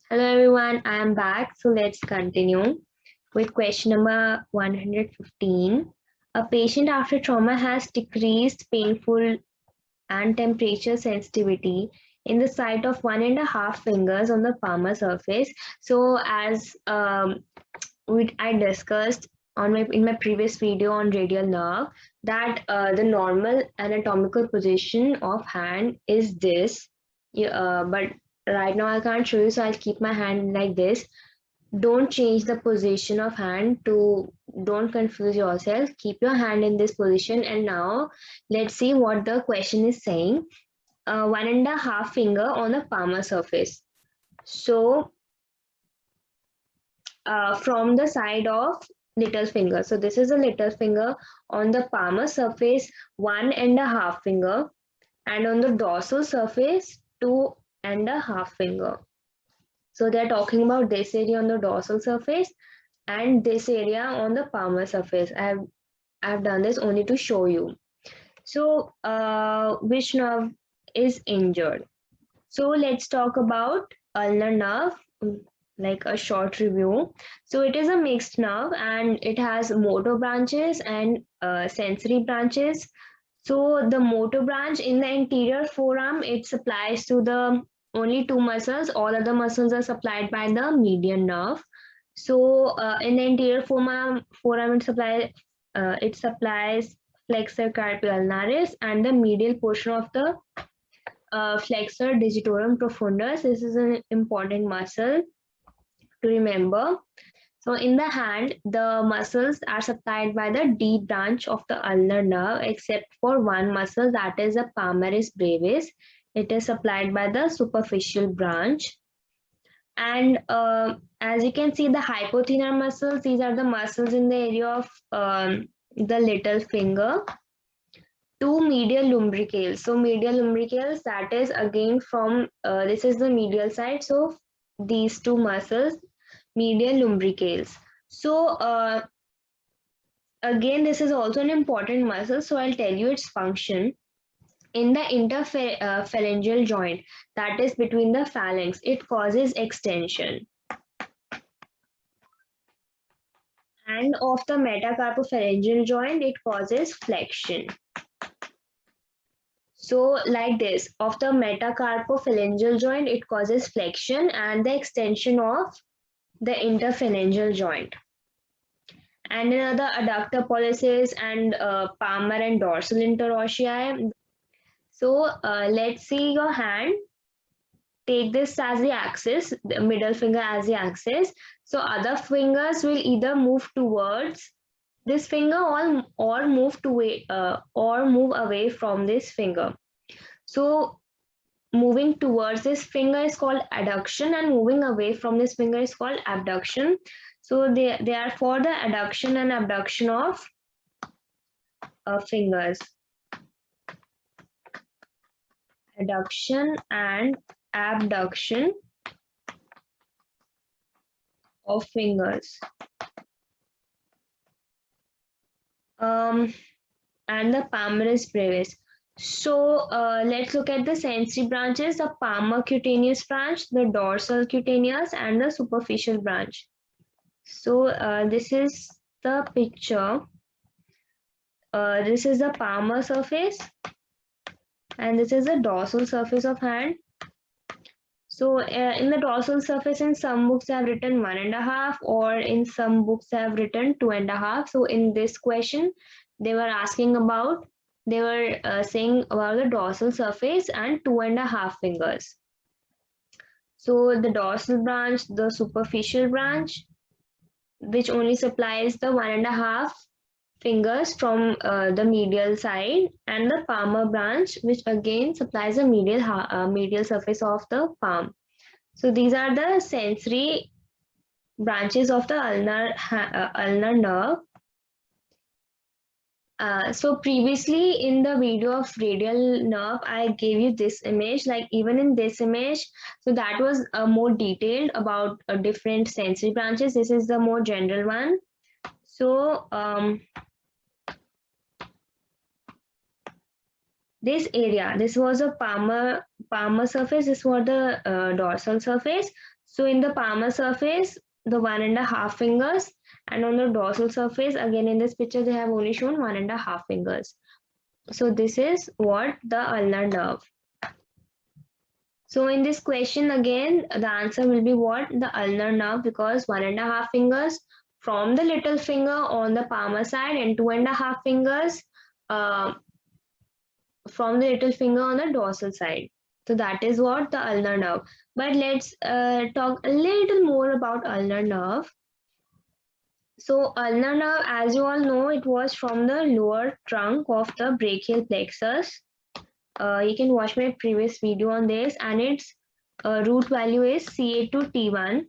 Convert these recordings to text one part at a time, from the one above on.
Hello everyone, I am back. So let's continue with question number 115. A patient after trauma has decreased painful and temperature sensitivity in the site of 1.5 fingers on the palmar surface. So as I discussed in my previous video on radial nerve that the normal anatomical position of hand is this. But right now I can't show you, so I'll keep my hand like this. Don't change the position of hand to don't confuse yourself. Keep your hand in this position. And now let's see what the question is saying. 1.5 finger on the palmar surface. So from the side of little finger. So this is a little finger on the palmar surface, 1.5 finger, and on the dorsal surface, 2.5 finger. So they're talking about this area on the dorsal surface and this area on the palmar surface. I've done this only to show you. So which nerve is injured? So let's talk about ulnar nerve, like a short review. So it is a mixed nerve and it has motor branches and sensory branches. So the motor branch in the anterior forearm, it supplies to the only two muscles. All other muscles are supplied by the median nerve. So in the anterior forearm it supplies flexor carpi ulnaris and the medial portion of the flexor digitorum profundus. This is an important muscle to remember. So in the hand, the muscles are supplied by the D branch of the ulnar nerve, except for one muscle, that is the palmaris brevis. It is supplied by the superficial branch. And as you can see, the hypothenar muscles, these are the muscles in the area of the little finger. Two medial lumbricales. So medial lumbricales, that is again from, this is the medial side. So these two muscles, medial lumbricales. So again, this is also an important muscle. So I'll tell you its function. In the interphalangeal joint, that is between the phalanx, it causes extension. And of the metacarpophalangeal joint, it causes flexion. So like this, of the metacarpophalangeal joint, it causes flexion and the extension of the interphalangeal joint. And another adductor pollicis and palmar and dorsal interossei. So let's see your hand. Take this as the axis, the middle finger as the axis. So other fingers will either move towards this finger or move away from this finger. So moving towards this finger is called adduction and moving away from this finger is called abduction. So they are for the adduction and abduction of fingers. Adduction and abduction of fingers. And the palmaris brevis. So let's look at the sensory branches, the palmar cutaneous branch, the dorsal cutaneous, and the superficial branch. So this is the picture. This is the palmar surface and this is the dorsal surface of hand. So in the dorsal surface, in some books have written 1.5 or in some books have written 2.5. So in this question, they were saying about the dorsal surface and 2.5 fingers. So the dorsal branch, the superficial branch, which only supplies the 1.5 fingers from the medial side, and the palmar branch, which again supplies the medial surface of the palm. So these are the sensory branches of the ulnar nerve. So previously in the video of radial nerve, I gave you this image, like even in this image, so that was more detailed about different sensory branches. This is the more general one. So this area, this was a palmar palmar surface is for the dorsal surface. So in the palmar surface, the 1.5 fingers, and on the dorsal surface, again in this picture, they have only shown 1.5 fingers. So this is what the ulnar nerve. So in this question again, the answer will be what? The ulnar nerve, because 1.5 fingers from the little finger on the palmar side and 2.5 fingers uh, from the little finger on the dorsal side. So that is what the ulnar nerve. But let's talk a little more about ulnar nerve. So ulnar nerve, as you all know, it was from the lower trunk of the brachial plexus. You can watch my previous video on this, and its root value is CA2T1.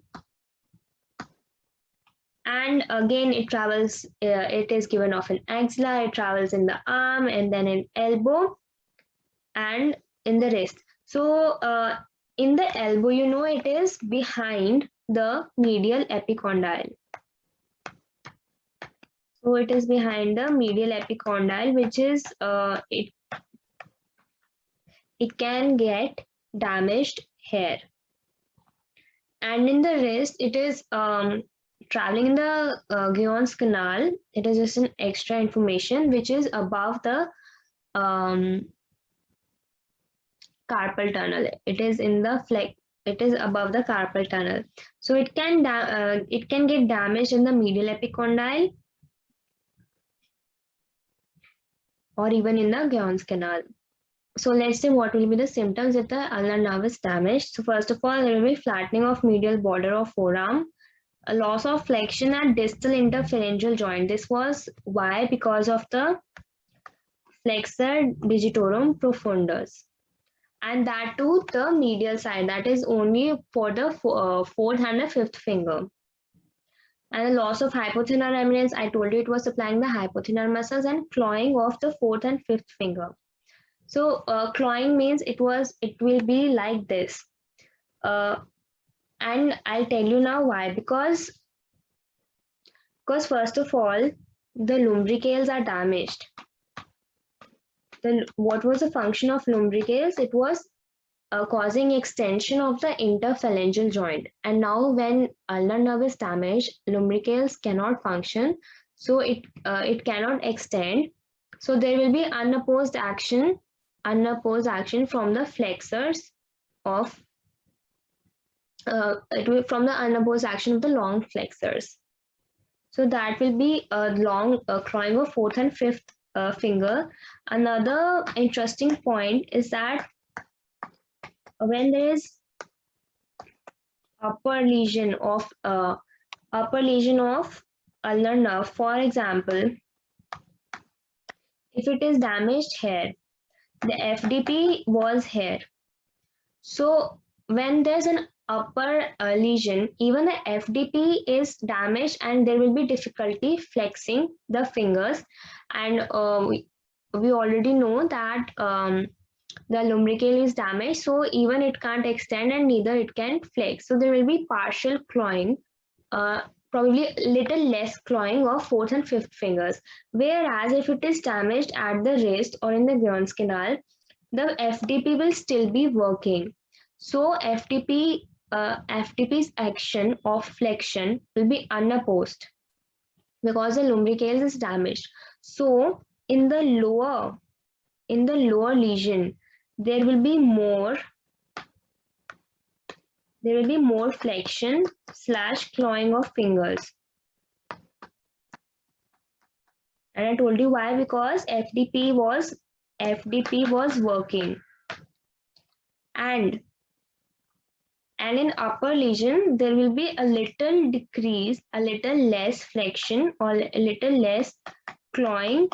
And again, it travels, it is given off in axilla, it travels in the arm, and then in elbow, and in the wrist. So in the elbow, you know, it is behind the medial epicondyle. So it is behind the medial epicondyle, which is it can get damaged here. And in the wrist, it is traveling in the Guyon's canal. It is just an extra information which is above the carpal tunnel. It is in the it is above the carpal tunnel. So it can get damaged in the medial epicondyle or even in the Guyon's canal. So let's say what will be the symptoms if the ulnar nerve is damaged. So first of all, there will be flattening of medial border of forearm, a loss of flexion at distal interphalangeal joint. This was why? Because of the flexor digitorum profundus. And that too the medial side, that is only for the fourth and the fifth finger. And the loss of hypothenar eminence, I told you it was supplying the hypothenar muscles, and clawing of the fourth and fifth finger. So clawing means it will be like this. And I'll tell you now why. Because first of all, the lumbricales are damaged. Then what was the function of lumbricales? It was causing extension of the interphalangeal joint. And now when ulnar nerve is damaged, lumbricales cannot function. So it cannot extend. So there will be unopposed action from the flexors of from the unopposed action of the long flexors. So that will be a long clawing of fourth and fifth finger. Another interesting point is that when there is upper lesion of ulnar nerve, for example, if it is damaged here, the FDP was here. So when there's an upper lesion, even the FDP is damaged, and there will be difficulty flexing the fingers. And we already know that the lumbricale is damaged, so even it can't extend and neither it can flex. So there will be partial clawing, probably little less clawing of fourth and fifth fingers. Whereas if it is damaged at the wrist or in the Guyon's canal, the FDP will still be working. So FDP's action of flexion will be unopposed because the lumbricales is damaged. So in the lower lesion, there will be more flexion / clawing of fingers. And I told you why, because FDP was working. And in upper lesion, there will be a little decrease, a little less flexion or a little less clawing.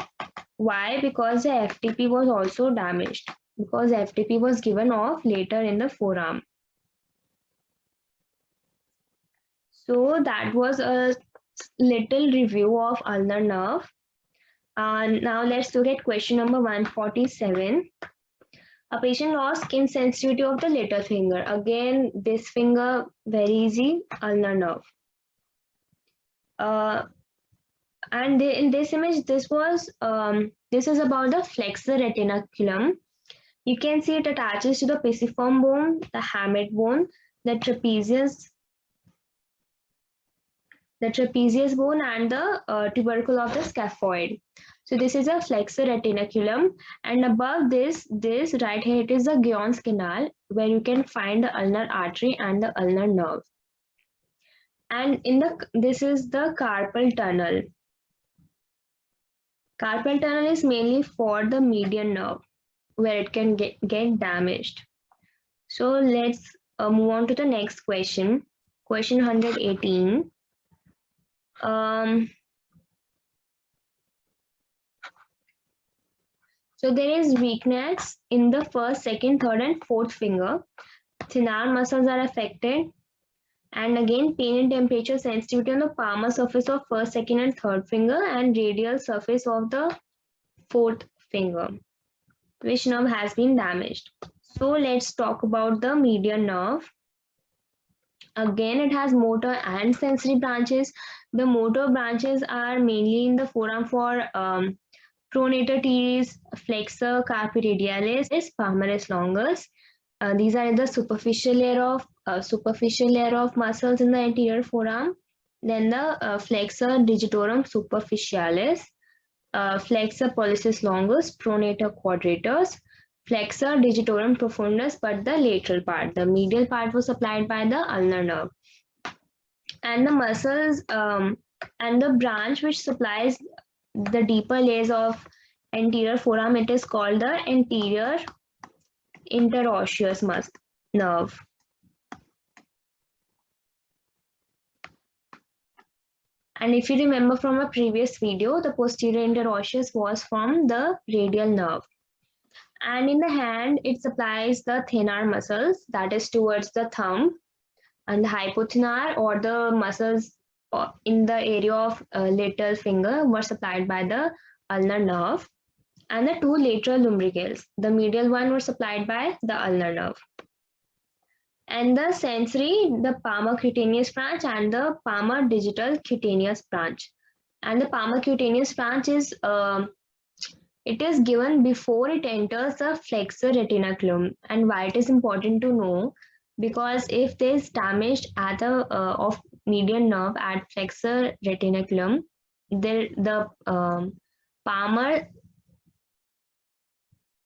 Why? Because the FDP was also damaged, because FDP was given off later in the forearm. So that was a little review of ulnar nerve. Now let's look at question number 147. A patient lost skin sensitivity of the little finger. Again, this finger, very easy, ulnar nerve. And in this image, this is about the flexor retinaculum. You can see it attaches to the pisiform bone, the hamate bone, the trapezius bone, and the tubercle of the scaphoid. So this is a flexor retinaculum, and above this right here, it is the Guyon's canal, where you can find the ulnar artery and the ulnar nerve. And this is the carpal tunnel. Carpal tunnel is mainly for the median nerve, where it can get damaged. So let's move on to the next question. Question 118. So there is weakness in the first, second, third, and fourth finger. Thenar muscles are affected. And again, pain and temperature sensitivity on the palmar surface of first, second, and third finger, and radial surface of the fourth finger. Which nerve has been damaged? So let's talk about the median nerve. Again, it has motor and sensory branches. The motor branches are mainly in the forearm for pronator teres, flexor carpi radialis, palmaris longus. These are the superficial layer of muscles in the anterior forearm. Then the flexor digitorum superficialis, flexor pollicis longus, pronator quadratus, flexor digitorum profundus, but the lateral part. The medial part was supplied by the ulnar nerve. And the muscles and the branch which supplies the deeper layers of anterior forearm, it is called the anterior interosseous nerve. And if you remember from a previous video, the posterior interosseous was from the radial nerve. And in the hand, it supplies the thenar muscles, that is towards the thumb, and the hypothenar, or the muscles in the area of little finger, were supplied by the ulnar nerve. And the two lateral lumbricals, the medial one, were supplied by the ulnar nerve. And the sensory, the palmar cutaneous branch and the palmar digital cutaneous branch. And the palmar cutaneous branch is it is given before it enters the flexor retinaculum. And why it is important to know, because if there is damage at the of median nerve at flexor retinaculum, the palmar,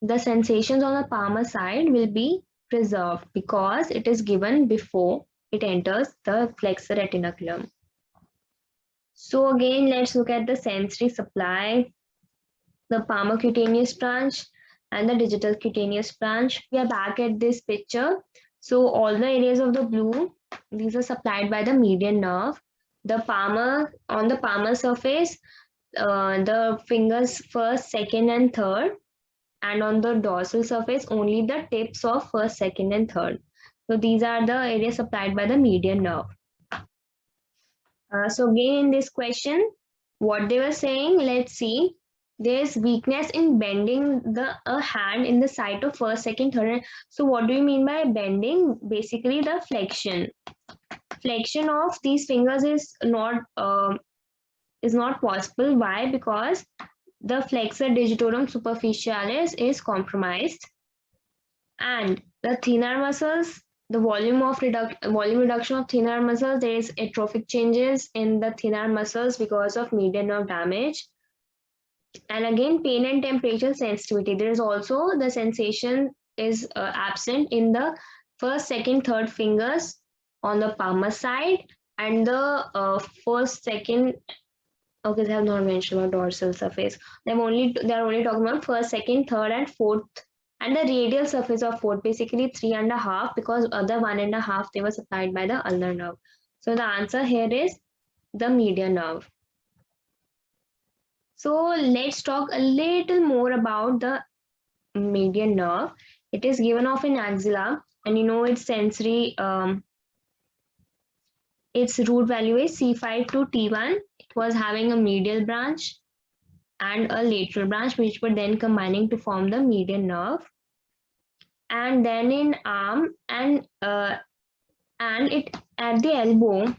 the sensations on the palmar side will be preserved because it is given before it enters the flexor retinaculum. So again, let's look at the sensory supply, the palmar cutaneous branch and the digital cutaneous branch. We are back at this picture. So all the areas of the blue, these are supplied by the median nerve. The palmar, on the palmar surface, the fingers first, second, and third. And on the dorsal surface, only the tips of first, second, and third. So these are the areas supplied by the median nerve. So again, in this question, what they were saying, let's see. There's weakness in bending a hand in the site of first, second, third. So what do you mean by bending? Basically, the flexion. Flexion of these fingers is not possible. Why? Because the flexor digitorum superficialis is compromised, and the thenar muscles, the volume reduction of thenar muscles, there is atrophic changes in the thenar muscles because of median nerve damage. And again, pain and temperature sensitivity, there is also the sensation is absent in the first, second, third fingers on the palmar side, and the first, second, okay, they have not mentioned about dorsal surface. They are only talking about first, second, third, and fourth, and the radial surface of fourth, basically 3.5, because other 1.5 they were supplied by the ulnar nerve. So the answer here is the median nerve. So let's talk a little more about the median nerve. It is given off in axilla, and you know its sensory, its root value is C5 to T1. It was having a medial branch and a lateral branch, which were then combining to form the median nerve. And then in arm and it at the elbow,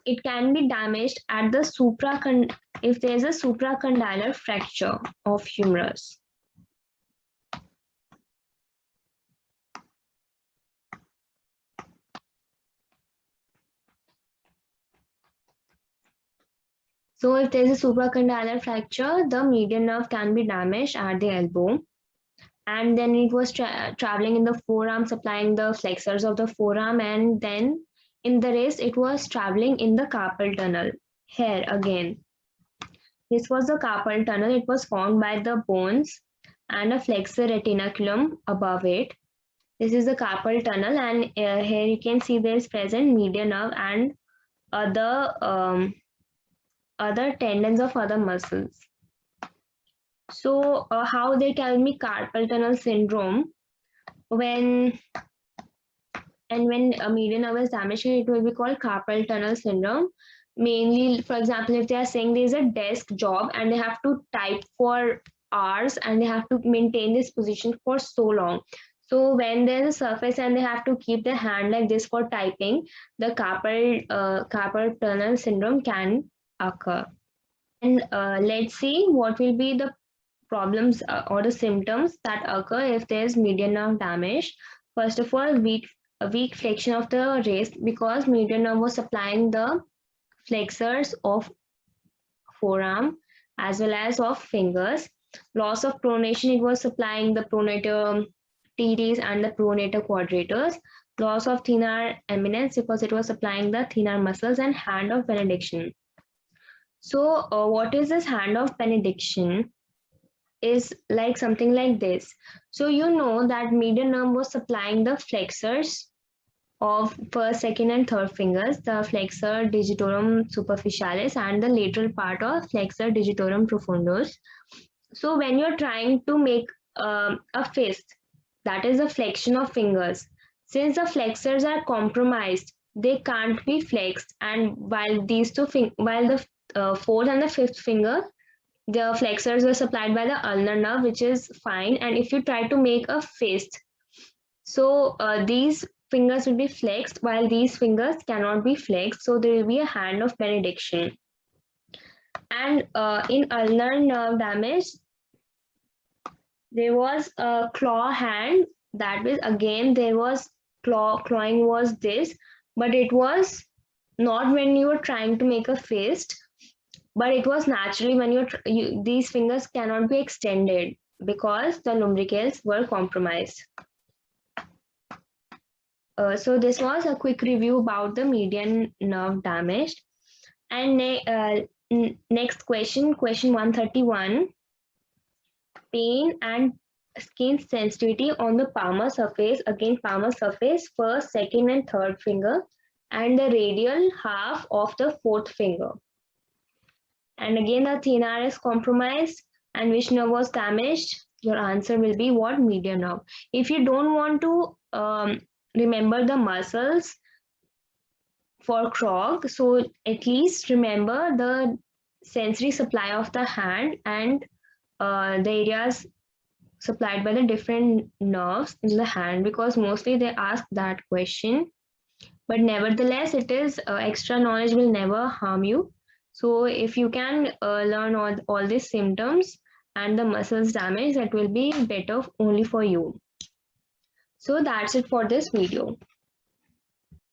it can be damaged at the if there is a supracondylar fracture of humerus. So if there is a supracondylar fracture, the median nerve can be damaged at the elbow. And then it was traveling in the forearm, supplying the flexors of the forearm, and then in the wrist, it was traveling in the carpal tunnel. Here again, this was the carpal tunnel. It was formed by the bones and a flexor retinaculum above it. This is the carpal tunnel, and here you can see there is present median nerve and other tendons of other muscles. So how there can be carpal tunnel syndrome when a median nerve is damaged, it will be called carpal tunnel syndrome. Mainly, for example, if they are saying there is a desk job and they have to type for hours and they have to maintain this position for so long. So when there's a surface and they have to keep their hand like this for typing, the carpal tunnel syndrome can occur. And let's see what will be the problems or the symptoms that occur if there's median nerve damage. First of all, a weak flexion of the wrist, because median nerve was supplying the flexors of forearm as well as of fingers. Loss of pronation, it was supplying the pronator teres and the pronator quadrators. Loss of thenar eminence, because it was supplying the thenar muscles, and hand of benediction. So what is this hand of benediction? Is like something like this. So you know that median nerve was supplying the flexors of first, second, and third fingers, the flexor digitorum superficialis and the lateral part of flexor digitorum profundus. So when you're trying to make a fist, that is a flexion of fingers. Since the flexors are compromised, they can't be flexed, and while the fourth and the fifth finger, the flexors were supplied by the ulnar nerve, which is fine. And if you try to make a fist, so these fingers will be flexed while these fingers cannot be flexed. So there will be a hand of benediction. And in ulnar nerve damage, there was a claw hand. That was, again, there was clawing was this, but it was not when you were trying to make a fist, but it was naturally when these fingers cannot be extended because the lumbricals were compromised. So this was a quick review about the median nerve damage. And next question 131. Pain and skin sensitivity on the palmar surface, again palmar surface, first, second, and third finger, and the radial half of the fourth finger. And again, the thenar is compromised, and which nerve was damaged? Your answer will be what? Median nerve. If you don't want to remember the muscles for Krog, so at least remember the sensory supply of the hand and the areas supplied by the different nerves in the hand, because mostly they ask that question. But nevertheless, it is extra knowledge will never harm you. So if you can learn all these symptoms and the muscles damage, that will be better only for you. So that's it for this video.